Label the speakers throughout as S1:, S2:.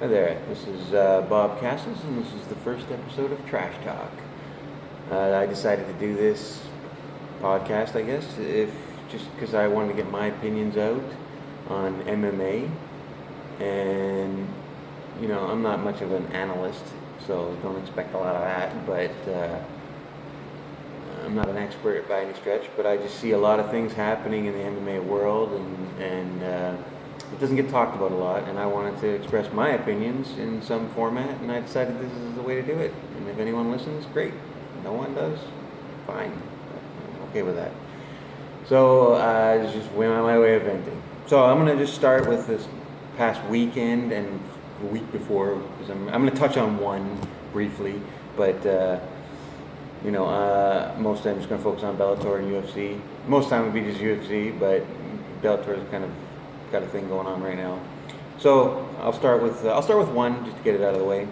S1: Hi there, this is Bob Castles, and this is the first episode of Trash Talk. I decided to do this podcast, I guess, if just because I wanted to get my opinions out on MMA, and I'm not much of an analyst, so don't expect a lot of that. But I'm not an expert by any stretch, but I just see a lot of things happening in the MMA world, and it doesn't get talked about a lot. And I wanted to express my opinions in some format, and I decided this is the way to do it. And if anyone listens, great. No one does, fine. I'm okay with that. So it's just my way of venting. So I'm gonna just start with this past weekend and the week before, because I'm gonna touch on one briefly, but. Most of the time I'm just going to focus on Bellator and UFC. Most of the time it'll be just UFC, but Bellator's kind of got a thing going on right now. So I'll start with one just to get it out of the way.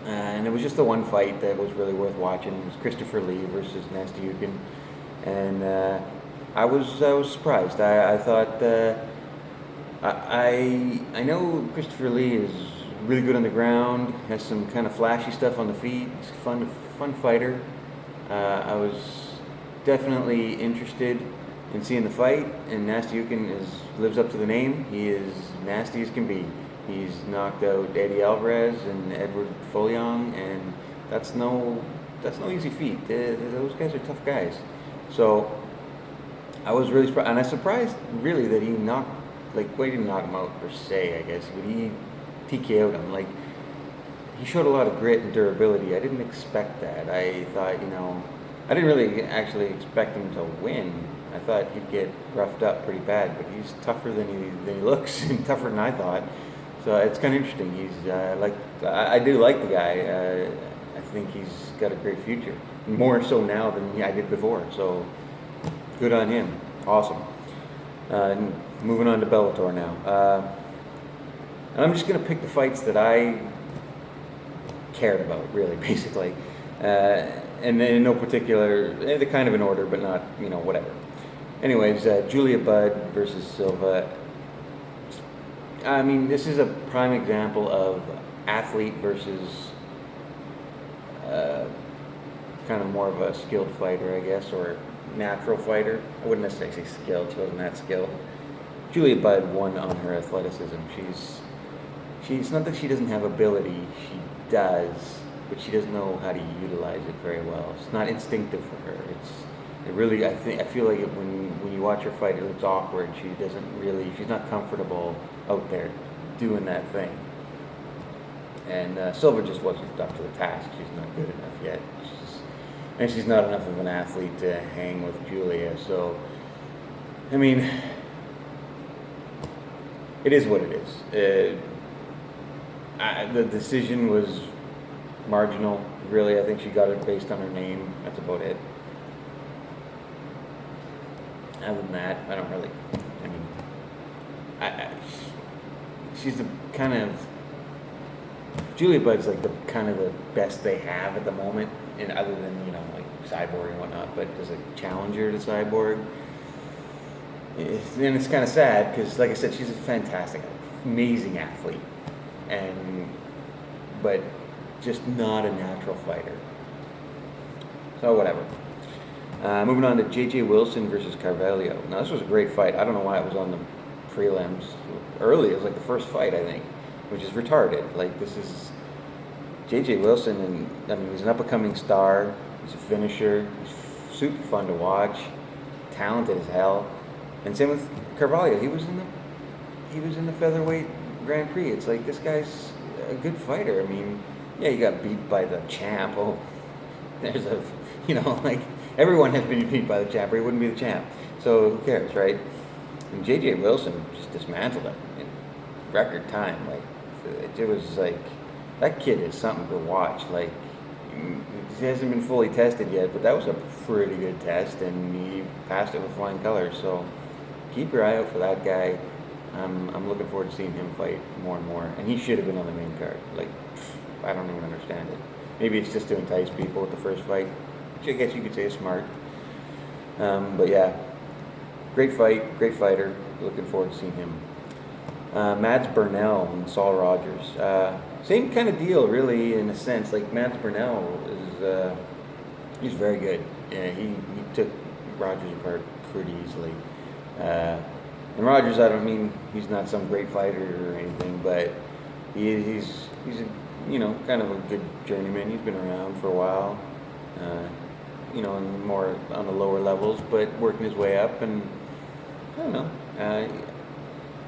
S1: And it was just the one fight that was really worth watching. It was Christopher Lee versus Nasty Yukin, and I was surprised. I thought I know Christopher Lee is really good on the ground, has some kind of flashy stuff on the feet. He's a fun fighter. I was definitely interested in seeing the fight, and Nasty Yukin lives up to the name. He is nasty as can be. He's knocked out Eddie Alvarez and Edward Foliong, and that's no easy feat. Those guys are tough guys. So I was really surprised, and I was surprised really that he knocked, he didn't knock him out per se, I guess, but he TKO'd him. He showed a lot of grit and durability. I didn't expect that. I thought, I didn't really actually expect him to win. I thought he'd get roughed up pretty bad, but he's tougher than he looks, and tougher than I thought. So it's kind of interesting. He's I do like the guy. I think he's got a great future, more so now than I did before. So good on him. Awesome. Moving on to Bellator now. And I'm just going to pick the fights that I cared about, really, basically. And in no particular, they're kind of in order, but not, whatever. Anyways, Julia Budd versus Silva. I mean, this is a prime example of athlete versus kind of more of a skilled fighter, I guess, or natural fighter. I wouldn't necessarily say skilled. She wasn't that skilled. Julia Budd won on her athleticism. She's not that she doesn't have ability. She does, but she doesn't know how to utilize it very well. It's not instinctive for her. I feel like when you watch her fight, it looks awkward. She's not comfortable out there doing that thing. And Silva just wasn't up to the task. She's not good enough yet. And she's not enough of an athlete to hang with Julia. So, I mean, it is what it is. The decision was marginal, really. I think she got it based on her name. That's about it. Other than that, I don't really. She's the kind of. Julia Budd's the kind of the best they have at the moment, and other than Cyborg and whatnot. But as a challenger to Cyborg, and it's kind of sad because, like I said, she's a fantastic, amazing athlete. But just not a natural fighter. So whatever. Moving on to J.J. Wilson versus Carvalho. Now this was a great fight. I don't know why it was on the prelims early. It was the first fight, I think, which is retarded. This is J.J. Wilson, and he's an up-and-coming star. He's a finisher. He's super fun to watch. Talented as hell. And same with Carvalho. He was in the featherweight Grand Prix. It's this guy's a good fighter. I mean, yeah, he got beat by the champ. Oh, there's everyone has been beat by the champ, or he wouldn't be the champ. So who cares, right? And J.J. Wilson just dismantled him in record time. It was that kid is something to watch. He hasn't been fully tested yet, but that was a pretty good test, and he passed it with flying colors. So keep your eye out for that guy. I'm looking forward to seeing him fight more and more. And he should have been on the main card. I don't even understand it. Maybe it's just to entice people with the first fight, which I guess you could say is smart. But yeah, great fight, great fighter. Looking forward to seeing him. Mads Burnell and Saul Rogers. Same kind of deal, really, in a sense. Like Mads Burnell is, he's very good. Yeah, he took Rogers apart pretty easily. And Rogers, I don't mean he's not some great fighter or anything, but he's a, kind of a good journeyman. He's been around for a while. And more on the lower levels, but working his way up, and I don't know.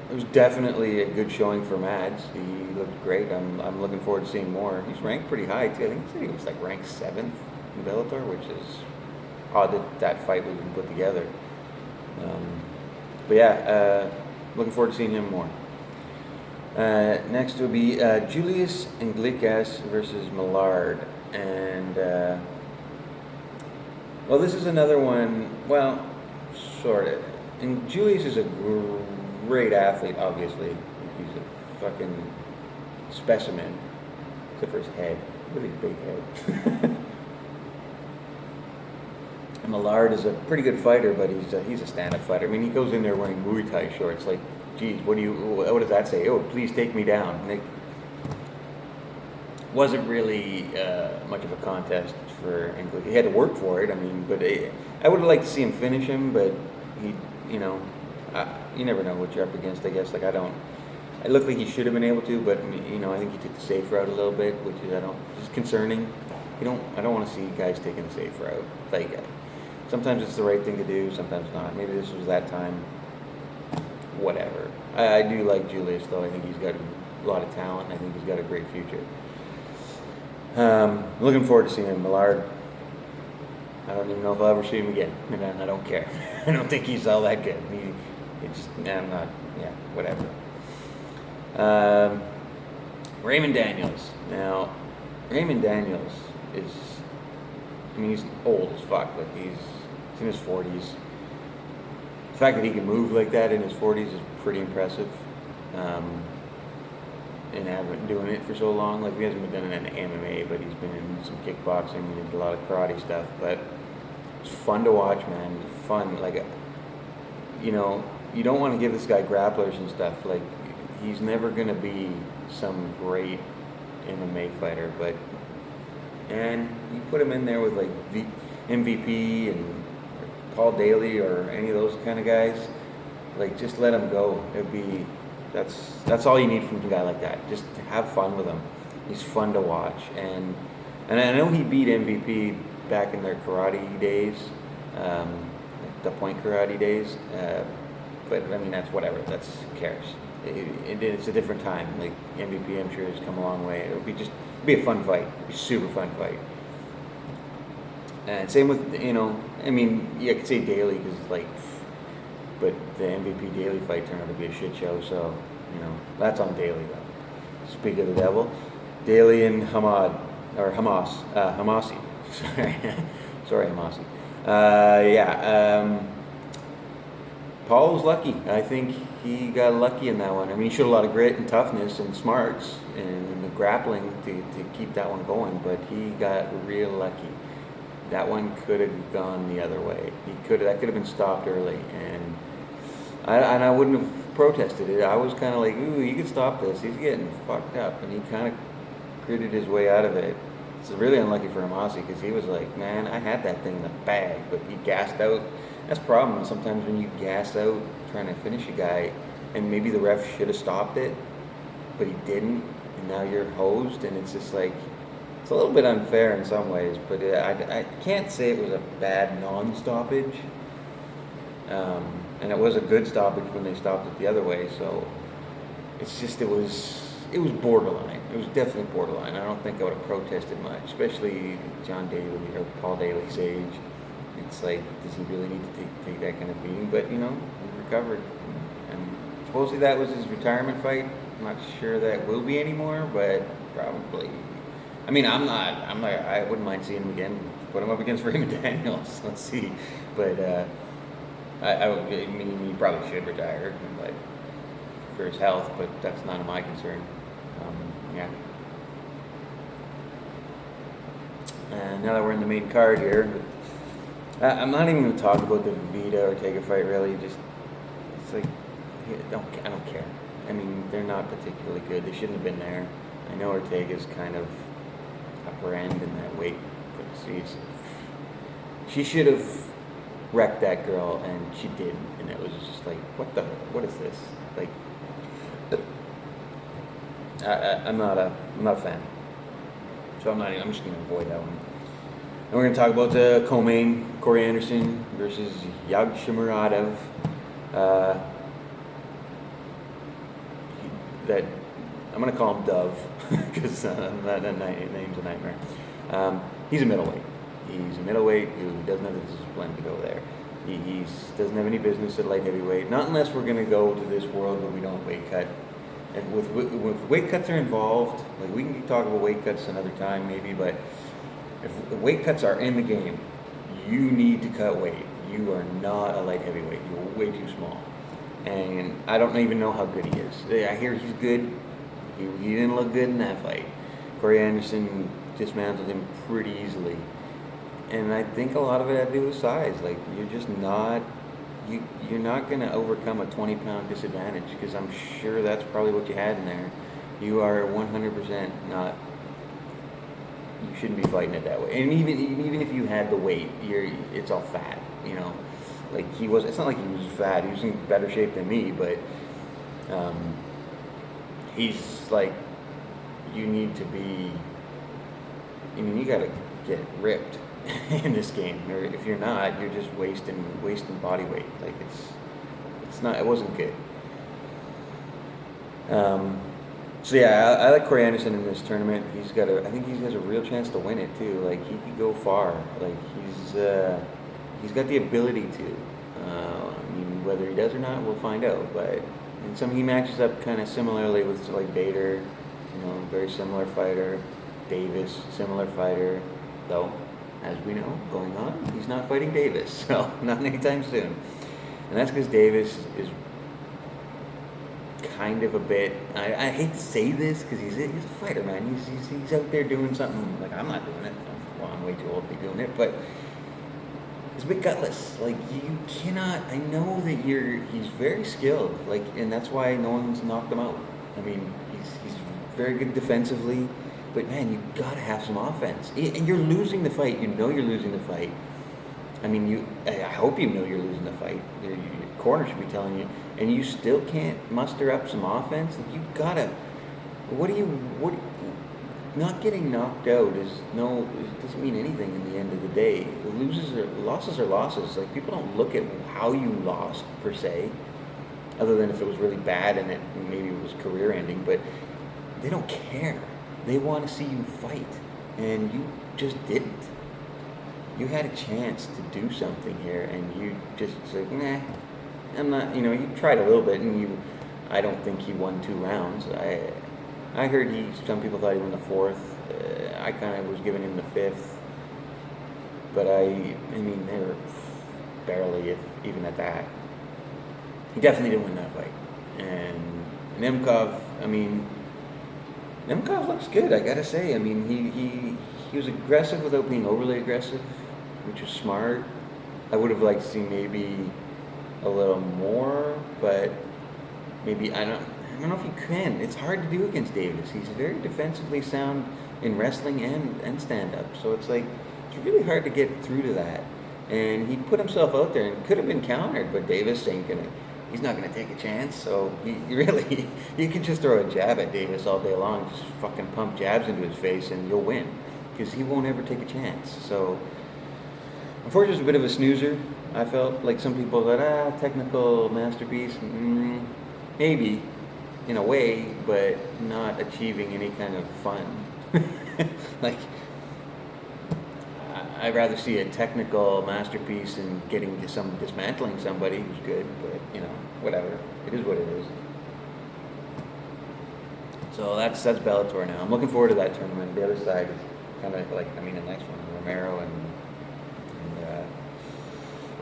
S1: It was definitely a good showing for Mads. He looked great. I'm looking forward to seeing more. He's ranked pretty high too. I think he was like ranked 7th in Bellator, which is odd that fight was even put together. But yeah, looking forward to seeing him more. Next will be Julius Iglikas versus Millard, and well, this is another one. Well, sort of. And Julius is a great athlete, obviously. He's a fucking specimen, except for his head. Really big head. Millard is a pretty good fighter, but he's a stand-up fighter. I mean, he goes in there wearing Muay Thai shorts. Like, geez, what does that say? Oh, please take me down. Like, wasn't really much of a contest for English. He had to work for it. I mean, but I would have liked to see him finish him, but he, you never know what you're up against. I guess like I don't. It looked like he should have been able to, but I think he took the safe route a little bit, which is it's concerning. I don't want to see guys taking the safe route. Like sometimes it's the right thing to do, sometimes not. Maybe this was that time. Whatever. I do like Julius though. I think he's got a lot of talent. I think he's got a great future. Looking forward to seeing him. Millard, I don't even know if I'll ever see him again, and I don't care. I don't think he's all that good. I'm not, whatever. Raymond Daniels. Now, Raymond Daniels is, he's old as fuck. Like he's in his 40s. The fact that he can move like that in his 40s is pretty impressive. And haven't doing it for so long. Like he hasn't been doing it in MMA, but he's been in some kickboxing and he did a lot of karate stuff. But it's fun to watch, man. It's fun. Like, you don't want to give this guy grapplers and stuff. Like, he's never gonna be some great MMA fighter, and you put him in there with like MVP and Paul Daly or any of those kind of guys. Like, just let him go. That's all you need from a guy like that. Just to have fun with him. He's fun to watch, and I know he beat MVP back in their karate days, the point karate days. But that's whatever. Who cares? It's a different time. Like MVP, I'm sure has come a long way. It'll be a fun fight. It'll be a super fun fight. And same with I could say Daly because but the MVP Daly fight turned out to be a shit show, so, that's on Daly, though. Speak of the devil, Daly and Hamasi. Sorry, Hamasi. Paul was lucky. I think he got lucky in that one. He showed a lot of grit and toughness and smarts and the grappling to keep that one going, but he got real lucky. That one could have gone the other way. That could have been stopped early, and I wouldn't have protested it. I was kind of like, ooh, you can stop this. He's getting fucked up, and he kind of gritted his way out of it. It's really unlucky for Hamasi because he was like, man, I had that thing in the bag, but he gassed out. That's the problem. Sometimes when you gas out trying to finish a guy, and maybe the ref should have stopped it, but he didn't, and now you're hosed, and it's just like, it's a little bit unfair in some ways, but I can't say it was a bad non-stoppage. And it was a good stoppage when they stopped it the other way, so it's just, it was borderline. It was definitely borderline. I don't think I would have protested much, especially John Daly or Paul Daly's age. It's like, does he really need to take that kind of beating? But, he recovered. And supposedly that was his retirement fight. I'm not sure that will be anymore, but probably. I wouldn't mind seeing him again. Put him up against Raymond Daniels. Let's see. But, he probably should retire, but for his health, but that's none of my concern. And now that we're in the main card here, I'm not even going to talk about the Vita Ortega fight, really. Just, it's like, I don't care. I mean, they're not particularly good. They shouldn't have been there. I know Ortega's kind of upper end in that weight, but she should have wrecked that girl, and she did, and it was just like, what is this? Like, I'm not a fan. So I'm just gonna avoid that one. And we're gonna talk about the co-main, Corey Anderson versus Yagshimuradov. That I'm gonna call him Dove because that name's a nightmare. He's a middleweight. He's a middleweight who doesn't have the discipline to go there. He doesn't have any business at light heavyweight. Not unless we're gonna go to this world where we don't weight cut. And with weight cuts are involved, like we can talk about weight cuts another time maybe, but if the weight cuts are in the game, you need to cut weight. You are not a light heavyweight. You're way too small. And I don't even know how good he is. I hear he's good. He didn't look good in that fight. Corey Anderson dismantled him pretty easily. And I think a lot of it had to do with size. Like, you're just not, you're not going to overcome a 20-pound disadvantage, because I'm sure that's probably what you had in there. You are 100% not, you shouldn't be fighting it that way. And even if you had the weight, it's all fat, you know. Like, it's not like he was fat. He was in better shape than me, but he's like, you need to be, I mean, you got to get ripped in this game, or if you're not, you're just wasting body weight. Like, it wasn't good. So yeah, I like Corey Anderson in this tournament. I think he has a real chance to win it too. Like, he could go far. Like, he's got the ability to. I mean, whether he does or not, we'll find out. But he matches up kind of similarly with like Bader, you know, very similar fighter. Davis, similar fighter, though, as we know, going on, he's not fighting Davis, so not anytime soon. And that's because Davis is kind of a bit, I hate to say this because he's a fighter, man. He's out there doing something, like, I'm not doing it. Well, I'm way too old to be doing it, but he's a bit gutless. Like, you cannot, I know that he's very skilled, like, and that's why no one's knocked him out. I mean, he's very good defensively. But man, you gotta have some offense. And you're losing the fight. You know you're losing the fight. I mean, I hope you know you're losing the fight. Your corner should be telling you, and you still can't muster up some offense. Like, you gotta. Not getting knocked out it doesn't mean anything in the end of the day. Losses are losses. Like, people don't look at how you lost per se, other than if it was really bad and maybe it was career ending. But they don't care. They want to see you fight, and you just didn't. You had a chance to do something here, and you just said, nah, I'm not, you know, you tried a little bit, and I don't think he won 2 rounds. I heard some people thought he won the 4th. I kind of was giving him the 5th, but I mean, they were barely, if even at that. He definitely didn't win that fight. And Nemkov, Nemkov looks good, I gotta say. I mean, he was aggressive without being overly aggressive, which was smart. I would have liked to see maybe a little more, but maybe I don't know if you can. It's hard to do against Davis. He's very defensively sound in wrestling and stand-up, so it's like it's really hard to get through to that. And he put himself out there and could have been countered, but Davis he's not going to take a chance, so you can just throw a jab at Davis all day long, just fucking pump jabs into his face, and you'll win, because he won't ever take a chance. So, unfortunately, it's a bit of a snoozer. I felt like some people thought, technical masterpiece, maybe, in a way, but not achieving any kind of fun. Like, I'd rather see a technical masterpiece and dismantling somebody who's good, but, you know, whatever. It is what it is. So that's Bellator now. I'm looking forward to that tournament. The other side is kind of like, the next one, Romero and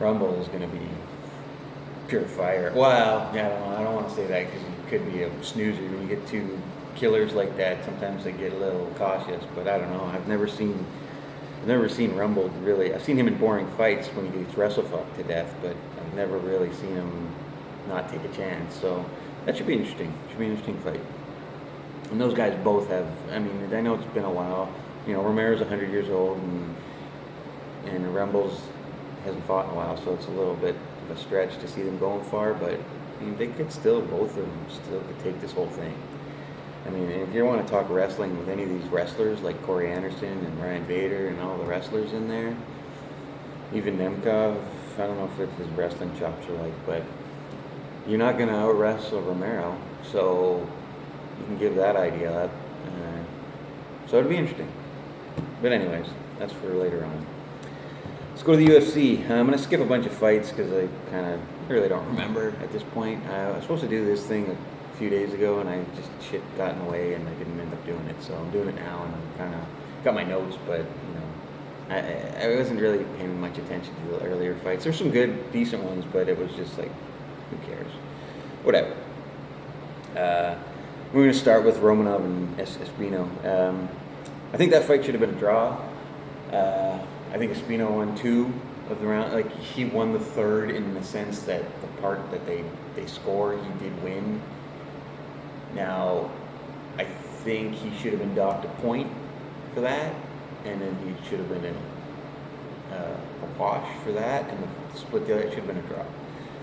S1: Rumble is going to be pure fire. Well, yeah, I don't want to say that because it could be a snoozer. When you get 2 killers like that, sometimes they get a little cautious, but I don't know. I've never seen Rumble really. I've seen him in boring fights when he gets wrestle fucked to death, but I've never really seen him not take a chance. So That should be interesting. Should be an interesting fight. And those guys both have. I mean, I know it's been a while. You know, Romero's 100 years old, and Rumbles hasn't fought in a while, so it's a little bit of a stretch to see them going far. But I mean, they could still, both of them still could take this whole thing. I mean, if you want to talk wrestling with any of these wrestlers like Corey Anderson and Ryan Bader and all the wrestlers in there, even Nemkov, I don't know if it's his wrestling chops are like, but you're not going to out-wrestle Romero, so you can give that idea up. So it'd be interesting. But anyways, that's for later on. Let's go to the UFC. I'm going to skip a bunch of fights because I really don't remember at this point. I was supposed to do this thing a few days ago, and I just shit got in the way, and I didn't end up doing it. So I'm doing it now, and I'm kind of got my notes, but you know, I wasn't really paying much attention to the earlier fights. There's some good, decent ones, but it was just like, who cares? Whatever. We're going to start with Romanov and Espino. I think that fight should have been a draw. I think Espino won 2 of the round. Like, he won the 3rd in the sense that the part that they score, he did win. Now, I think he should have been docked a point for that, and then he should have been a wash for that, and the split the other should have been a draw.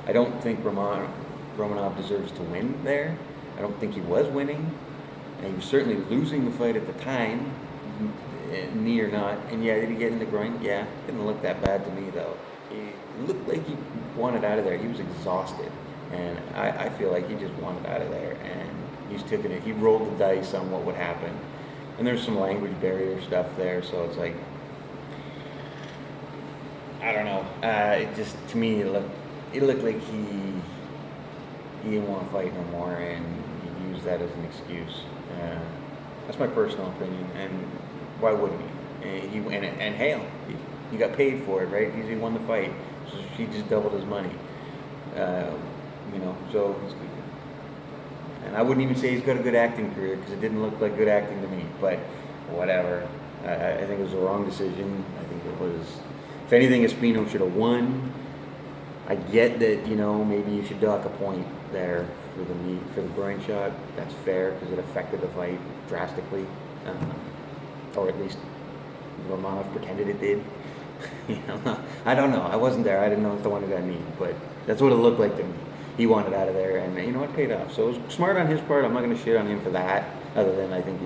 S1: I don't think Romanov deserves to win there. I don't think he was winning, and he was certainly losing the fight at the time, knee or not. And yeah, did he get in the groin? Yeah, didn't look that bad to me though. He looked like he wanted out of there. He was exhausted, and I feel like he just wanted out of there, and he's taking it. He rolled the dice on what would happen, and there's some language barrier stuff there, so it's like, I don't know. It just, to me, it looked like he didn't want to fight no more, and he used that as an excuse. That's my personal opinion, and why wouldn't he? And hell, he got paid for it, right? He won the fight, so he just doubled his money. You know, so, and I wouldn't even say he's got a good acting career because it didn't look like good acting to me. But whatever, I think it was the wrong decision. I think it was, if anything, Espino should have won. I get that, you know, maybe you should dock a point there for the knee, for the groin shot. That's fair because it affected the fight drastically, or at least Romanov pretended it did. You know, I don't know. I wasn't there. I didn't know if the one who got knee, but that's what it looked like to me. He wanted out of there, and you know, it paid off. So it was smart on his part. I'm not going to shit on him for that, other than I think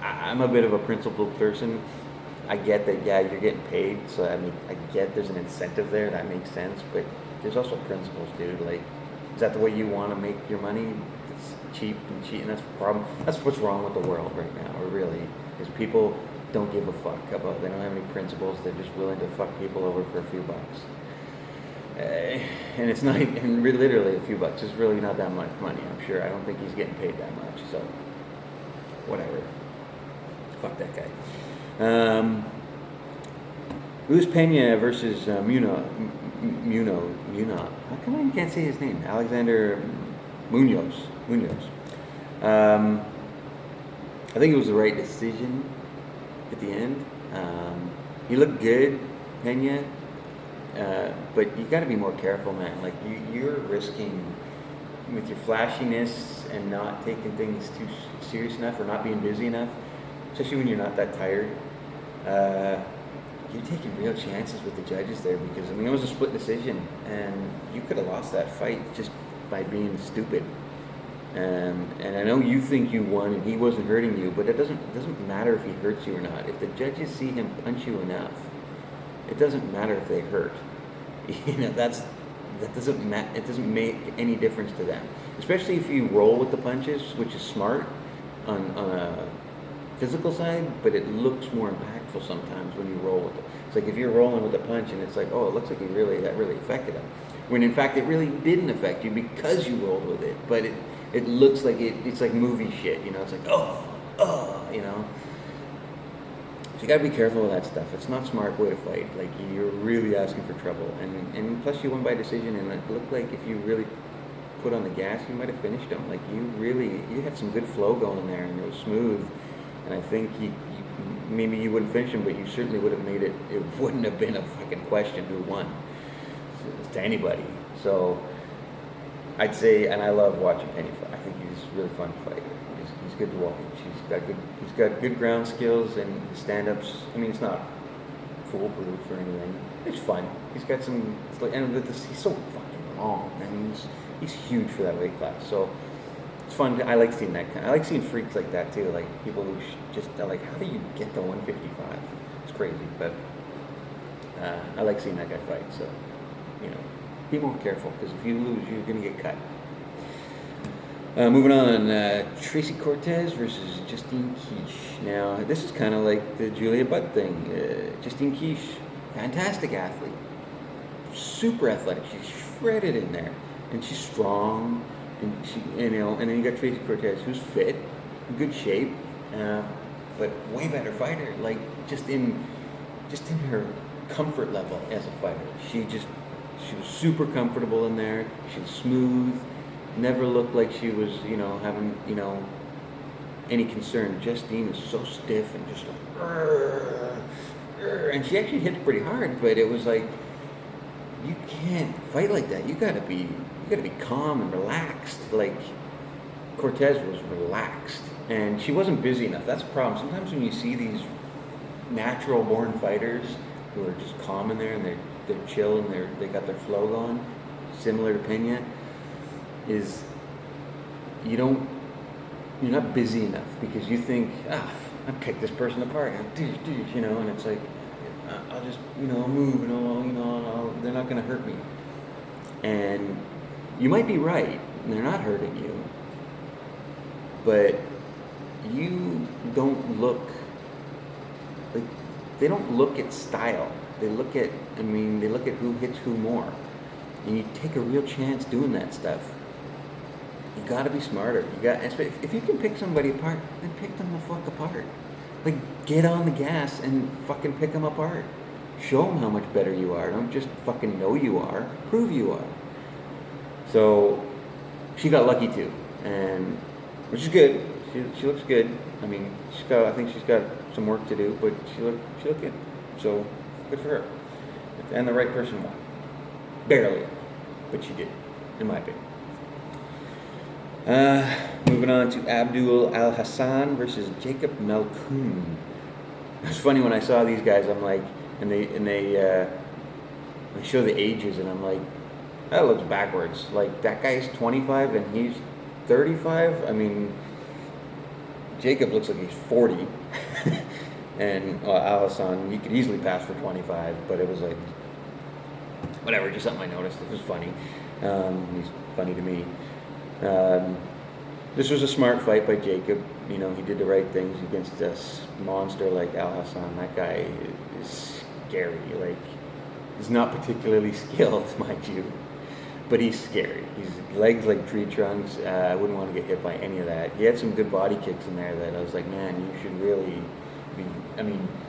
S1: I'm a bit of a principled person. I get that, yeah, you're getting paid, so I mean, I get there's an incentive there, that makes sense, but there's also principles, dude. Like, is that the way you want to make your money? It's cheap and cheat, and that's the problem. That's what's wrong with the world right now, or really, is people don't give a fuck about, they don't have any principles, they're just willing to fuck people over for a few bucks. And it's not, and literally a few bucks, it's really not that much money, I'm sure. I don't think he's getting paid that much, so, whatever. Fuck that guy. Luis Pena versus Munoz. How come I can't say his name? Alexander Munoz. I think it was the right decision at the end. He looked good, Pena, but you got to be more careful, man. Like you're risking with your flashiness and not taking things too serious enough or not being busy enough, especially when you're not that tired. You're taking real chances with the judges there because, I mean, it was a split decision and you could have lost that fight just by being stupid. And I know you think you won and he wasn't hurting you, but it doesn't matter if he hurts you or not. If the judges see him punch you enough, it doesn't matter if they hurt. You know, it doesn't make any difference to them. Especially if you roll with the punches, which is smart on a physical side, but it looks more impactful sometimes when you roll with it. It's like if you're rolling with a punch and it's like, oh, it looks like that really affected him. When in fact it really didn't affect you because you rolled with it. But it looks like it's like movie shit, you know, it's like, oh, you know. So you gotta be careful with that stuff. It's not a smart way to fight. Like you're really asking for trouble. And plus you won by decision and it looked like if you really put on the gas, you might have finished him. Like you had some good flow going there and it was smooth. And I think maybe you wouldn't finish him, but you certainly would have made it. It wouldn't have been a fucking question who won to anybody. So I'd say, and I love watching Penny fight. I think he's a really fun fighter. He's good to watch. He's got good ground skills and his stand-ups. I mean, it's not foolproof or anything. It's fun. He's got some, it's like, and with this, he's so fucking long. I mean, he's huge for that weight class. So it's fun. I like seeing that kind. I like seeing freaks like that too. Like people who just are like, how do you get to 155? It's crazy, but I like seeing that guy fight. So be more careful because if you lose, you're gonna get cut. Moving on, Tracy Cortez versus Justine Kish. Now, this is kind of like the Julia Budd thing. Justine Kish, fantastic athlete, super athletic. She's shredded in there, and she's strong. And and then you got Tracy Cortez, who's fit, in good shape, but way better fighter. Like just in her comfort level as a fighter, she was super comfortable in there. She's smooth. Never looked like she was, having, any concern. Justine is so stiff and just like, and she actually hits pretty hard, but it was like, you can't fight like that. You gotta be calm and relaxed. Like Cortez was relaxed, and she wasn't busy enough. That's a problem. Sometimes when you see these natural-born fighters who are just calm in there and they're chill and they got their flow going, similar to Pena, is you're not busy enough because you think, I pick this person apart, and it's like, I'll just, move, and they're not going to hurt me. And you might be right, and they're not hurting you, but you don't look, like, they don't look at style. They look at who hits who more. And you take a real chance doing that stuff. You gotta be smarter. If you can pick somebody apart, then pick them the fuck apart. Like, get on the gas and fucking pick them apart. Show them how much better you are. Don't just fucking know you are. Prove you are. So, she got lucky too, and which is good. She looks good. I mean, I think she's got some work to do, but she looked good. So, good for her. And the right person won. Barely, but she did, in my opinion. Moving on to Abdul Al Hassan versus Jacob Malkoun. It's funny when I saw these guys. I'm like, and they show the ages, and I'm like, that looks backwards. Like that guy's 25 and he's 35. I mean, Jacob looks like he's 40, and Al Hassan, you could easily pass for 25, but it was like, whatever, just something I noticed. It was funny. He's funny to me. This was a smart fight by Jacob. He did the right things against this monster like Al Hassan. That guy is scary. Like, he's not particularly skilled, mind you, but he's scary. His legs like tree trunks. I wouldn't want to get hit by any of that. He had some good body kicks in there that I was like, man, you should really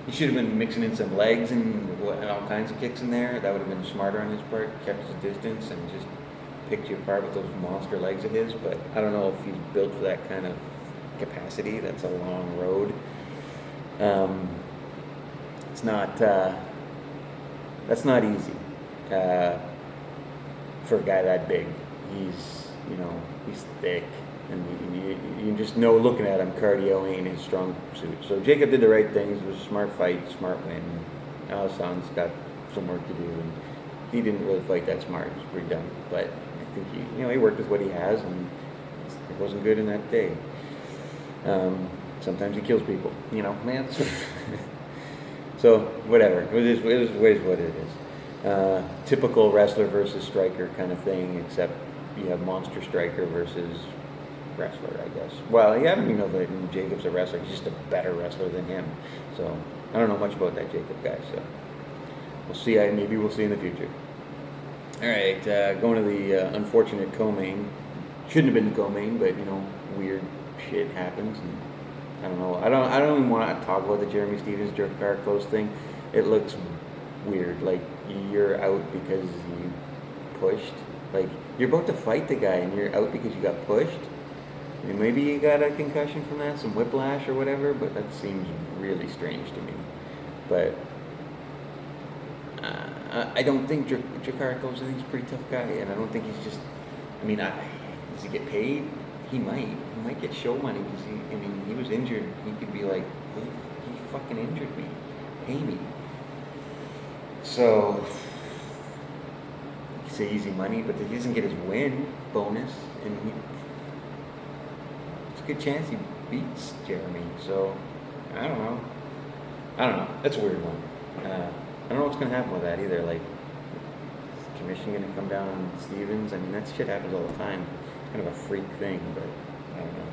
S1: he should have been mixing in some legs and all kinds of kicks in there. That would have been smarter on his part. Kept his distance and just picked you apart with those monster legs of his. But I don't know if he's built for that kind of capacity. That's a long road. It's not. That's not easy for a guy that big. He's thick. And you just know looking at him, cardio ain't his strong suit. So Jacob did the right things. It was a smart fight, smart win. Al Hassan's got some work to do, and he didn't really fight that smart. He was pretty dumb. But I think he worked with what he has, and it wasn't good in that day. Sometimes he kills people, man. So whatever. It is what it is. Typical wrestler versus striker kind of thing, except you have monster striker versus wrestler, I guess. Well, yeah, I don't even know that Jacob's a wrestler. He's just a better wrestler than him. So I don't know much about that Jacob guy. So we'll see. Maybe we'll see in the future. All right, going to the unfortunate co-main. Shouldn't have been the co-main, but weird shit happens. And I don't know. I don't even want to talk about the Jeremy Stevens Jar Close thing. It looks weird. Like you're out because you pushed. Like you're about to fight the guy and you're out because you got pushed. And maybe you got a concussion from that, some whiplash or whatever, but that seems really strange to me. But I don't think Jakarko's, I think he's a pretty tough guy, and I don't think he's just, does he get paid? He might. He might get show money because he was injured. He could be like, he fucking injured me. Pay me. So, you say easy money, but if he doesn't get his win bonus, and it's a good chance he beats Jeremy. So, I don't know. That's a weird one. I don't know what's going to happen with that either. Like, is the commission going to come down on Stevens? I mean, that shit happens all the time. It's kind of a freak thing, but I don't know.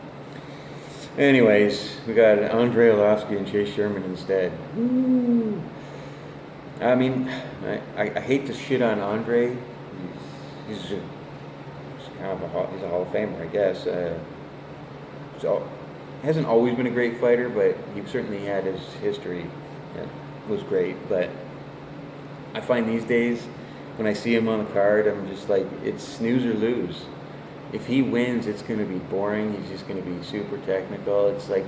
S1: Anyways, we got Andre Arlovsky and Chase Sherman instead. Woo. I mean, I hate to shit on Andre. He's kind of he's a Hall of Famer, I guess. So hasn't always been a great fighter, but he certainly had his history that was great. But I find these days, when I see him on the card, I'm just like, it's snooze or lose. If he wins, it's going to be boring. He's just going to be super technical. It's like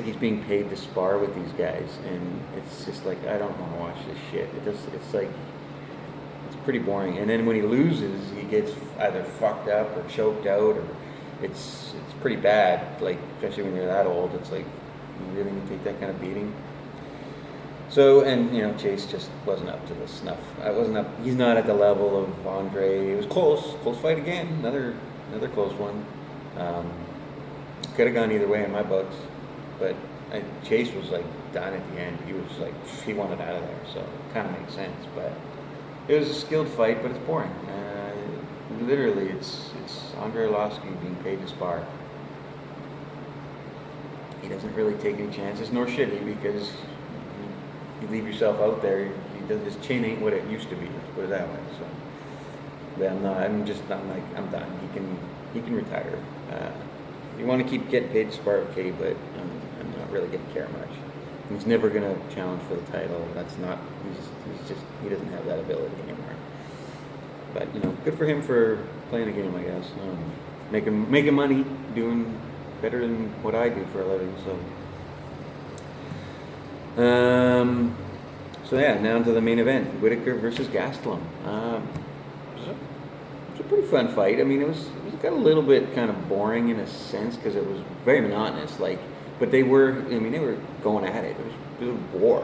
S1: he's being paid to spar with these guys, and it's just like, I don't want to watch this shit. It's like, it's pretty boring. And then when he loses, he gets either fucked up or choked out, or it's pretty bad. Like, especially when you're that old, it's like, you really need to take that kind of beating. So, and Chase just wasn't up to the snuff. He's not at the level of Andre. It was close fight again. Another close one. Could have gone either way in my books, but Chase was like done at the end. He was like, he wanted out of there, so it kind of makes sense. But it was a skilled fight, but it's boring. Literally, it's Andre Arlovsky being paid to spar. He doesn't really take any chances, nor should he, because you leave yourself out there, his chin ain't what it used to be. Let's put it that way. So, but I'm done. He can retire. You want to keep getting paid to spar, okay, but I'm not really going to care much. He's never going to challenge for the title. He doesn't have that ability anymore. But good for him for playing a game, I guess. Making money, doing better than what I do for a living. So yeah, now to the main event: Whittaker versus Gastulem. It was a pretty fun fight. I mean, it got a little bit kind of boring in a sense because it was very monotonous. But they were going at it. It was a war.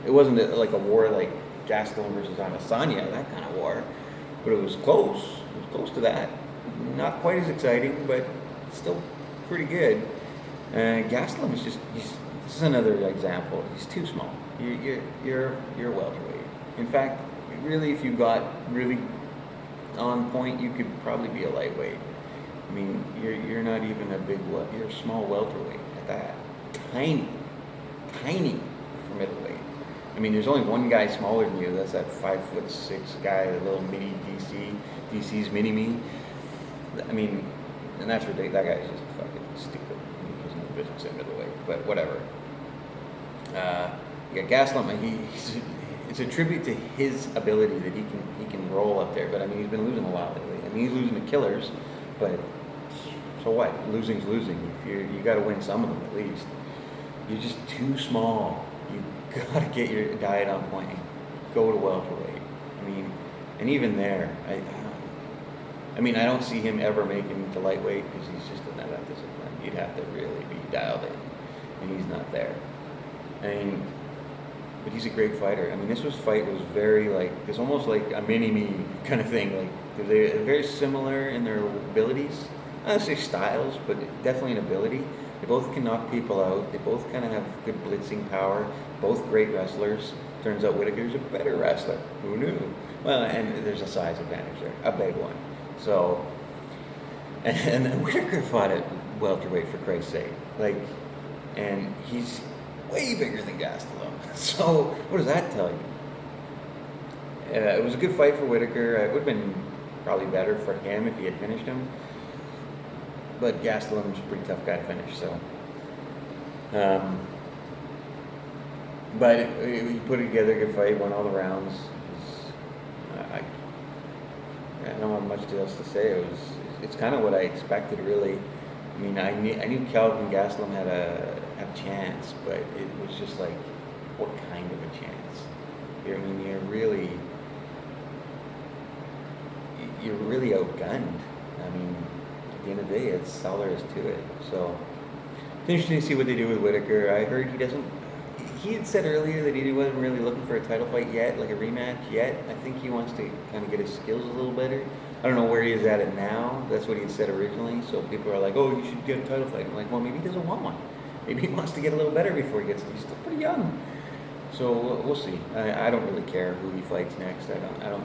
S1: It wasn't like a war like Gastulem versus Adesanya, that kind of war. But it was close. It was close to that. Not quite as exciting, but still pretty good. Gastulem is this is another example. He's too small. You're welterweight. In fact, really, if you got really on point, you could probably be a lightweight. I mean, you're not even you're a small welterweight at that. Tiny for middleweight. I mean, there's only one guy smaller than you. That's that 5'6" guy, the little mini DC. DC's mini me. I mean, and that's ridiculous. That guy's just fucking stupid. He has no business at middleweight. But whatever. Gastulem. It's a tribute to his ability that he can roll up there. But I mean, he's been losing a lot lately. I mean, he's losing to killers. But so what? Losing's losing. You got to win some of them at least. You're just too small. You got to get your diet on point. Go to welterweight. I mean, and even there, I don't see him ever making to lightweight because he's just not that disciplined. You'd have to really be dialed in, and he's not there. I mean, but he's a great fighter. I mean, this fight was very it's almost like a mini-me kind of thing. Like, they're very similar in their abilities. I don't say styles, but definitely an ability. They both can knock people out. They both kind of have good blitzing power. Both great wrestlers. Turns out Whittaker's a better wrestler. Who knew? Well, and there's a size advantage there, a big one. So, and Whittaker fought at welterweight, for Christ's sake. And he's way bigger than Gastulem. So, what does that tell you? It was a good fight for Whittaker. It would have been probably better for him if he had finished him. But Gastulem's a pretty tough guy to finish, so. But he put it together, a good fight, won all the rounds. I don't have much else to say. It's kind of what I expected, really. I mean, I knew Kelvin Gastulem had a chance, but it was just like, what kind of a chance? I mean, you're really outgunned. I mean, at the end of the day, it's all there is to it. So it's interesting to see what they do with Whittaker. I heard he doesn't. He had said earlier that he wasn't really looking for a title fight yet, like a rematch yet. I think he wants to kind of get his skills a little better. I don't know where he is at it now. That's what he had said originally. So people are like, "Oh, you should get a title fight." I'm like, "Well, maybe he doesn't want one. Maybe he wants to get a little better before he gets. He's still pretty young." So we'll see. I don't really care who he fights next.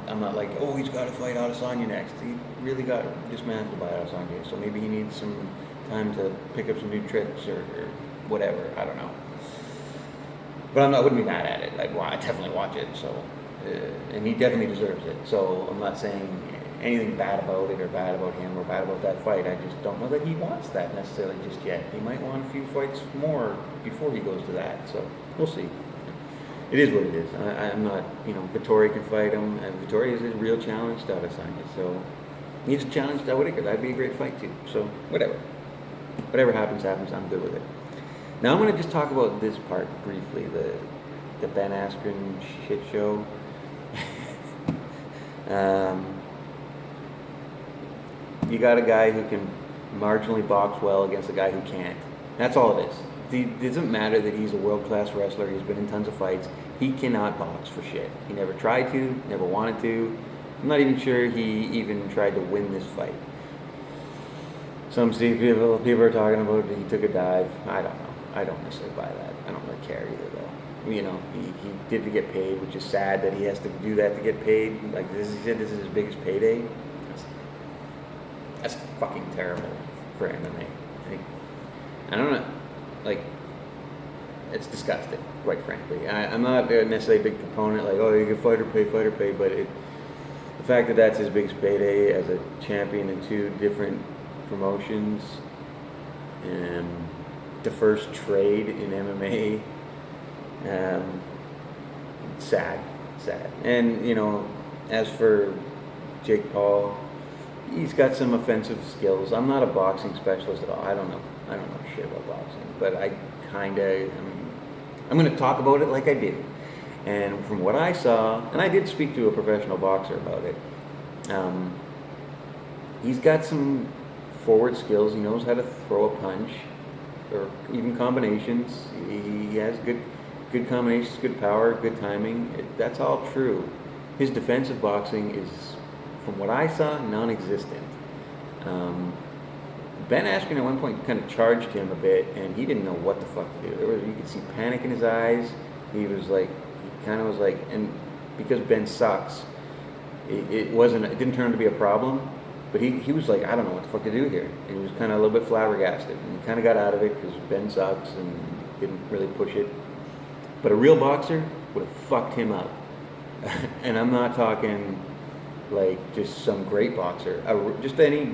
S1: I'm not like, oh, he's got to fight Adesanya next. He really got dismantled by Adesanya. So maybe he needs some time to pick up some new tricks or whatever. I don't know. But I wouldn't be mad at it. I'd definitely watch it. So, and he definitely deserves it. So I'm not saying anything bad about it or bad about him or bad about that fight. I just don't know that he wants that necessarily just yet. He might want a few fights more before he goes to that. So we'll see. It is what it is. I'm not, Vittori can fight him, and Vittori is a real challenge to Adesanya. So he's a challenge to Whittaker. That'd be a great fight too. So whatever. Whatever happens, happens. I'm good with it. Now I'm going to just talk about this part briefly, the Ben Askren shit show. You got a guy who can marginally box well against a guy who can't. That's all it is. It doesn't matter that he's a world-class wrestler. He's been in tons of fights. He cannot box for shit. He never tried to, never wanted to. I'm not even sure he even tried to win this fight. Some people are talking about he took a dive. I don't know. I don't necessarily buy that. I don't really care either, though. He did to get paid, which is sad that he has to do that to get paid. Like he said, this is his biggest payday. That's fucking terrible for MMA. I don't know. It's disgusting, quite frankly. I'm not necessarily a big proponent, like, oh, you can fighter pay, but the fact that that's his biggest payday as a champion in two different promotions, and the first trade in MMA, sad. And, as for Jake Paul, he's got some offensive skills. I'm not a boxing specialist at all. I don't know shit about boxing, but I'm going to talk about it like I do. And from what I saw, and I did speak to a professional boxer about it, he's got some forward skills. He knows how to throw a punch, or even combinations. He has good combinations, good power, good timing. That's all true. His defensive boxing is, from what I saw, non-existent. Ben Askren at one point kind of charged him a bit, and he didn't know what the fuck to do. You could see panic in his eyes. He kind of was like, and because Ben sucks, it didn't turn out to be a problem, but he was like, I don't know what the fuck to do here. He was kind of a little bit flabbergasted, and he kind of got out of it because Ben sucks and didn't really push it. But a real boxer would have fucked him up. And I'm not talking like just some great boxer, just any